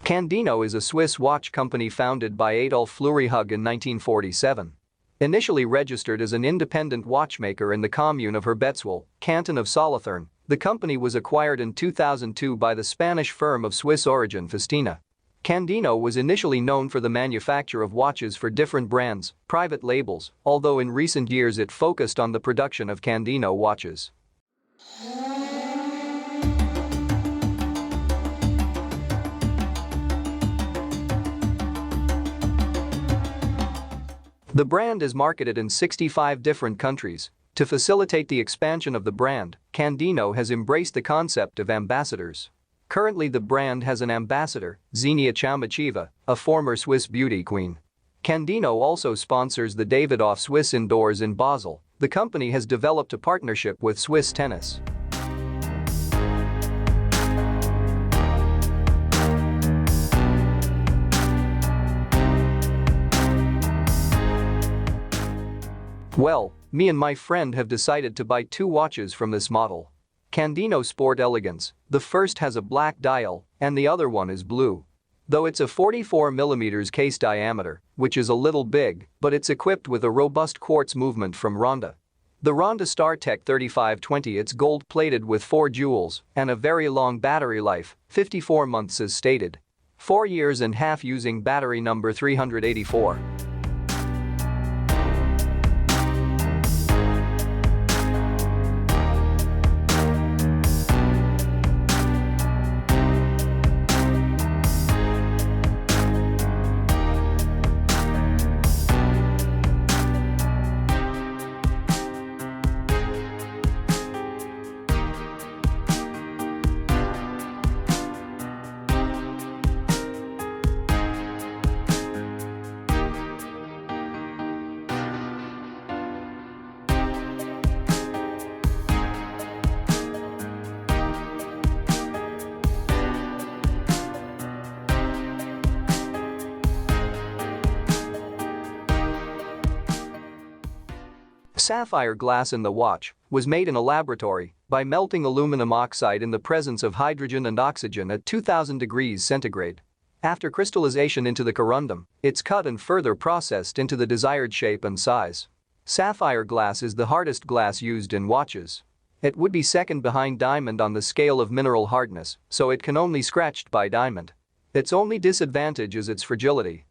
Candino is a Swiss watch company founded by Adolf Flury-Hug in 1947. Initially registered as an independent watchmaker in the commune of Herbetswil, canton of Solothurn, the company was acquired in 2002 by the Spanish firm of Swiss origin Festina. Candino was initially known for the manufacture of watches for different brands, private labels, although in recent years it focused on the production of Candino watches. The brand is marketed in 65 different countries. To facilitate the expansion of the brand, Candino has embraced the concept of ambassadors. Currently the brand has an ambassador, Xenia Chamachiva, a former Swiss beauty queen. Candino also sponsors the Davidoff Swiss indoors in Basel. The company has developed a partnership with Swiss tennis. Well, me and my friend have decided to buy two watches from this model. Candino Sport Elegance, the first has a black dial and the other one is blue. Though it's a 44mm case diameter, which is a little big, but it's equipped with a robust quartz movement from Ronda. The Ronda Startech 3520, it's gold-plated with 4 jewels and a very long battery life, 54 months as stated. 4 years and a half using battery number 384. Sapphire glass in the watch was made in a laboratory by melting aluminum oxide in the presence of hydrogen and oxygen at 2000 degrees centigrade. After crystallization into the corundum, it's cut and further processed into the desired shape and size. Sapphire glass is the hardest glass used in watches. It would be second behind diamond on the scale of mineral hardness, so it can only scratched by diamond. Its only disadvantage is its fragility.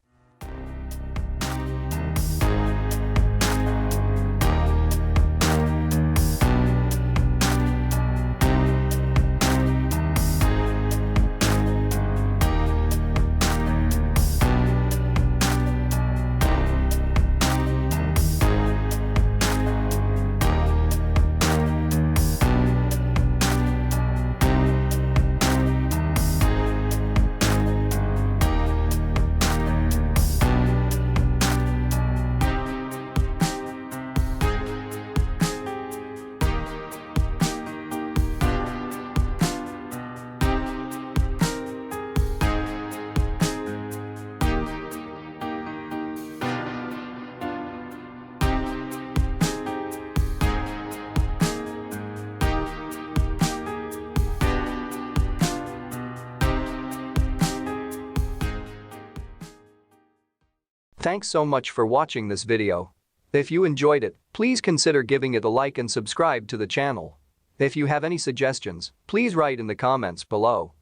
Thanks so much for watching this video. If you enjoyed it, please consider giving it a like and subscribe to the channel. If you have any suggestions, please write in the comments below.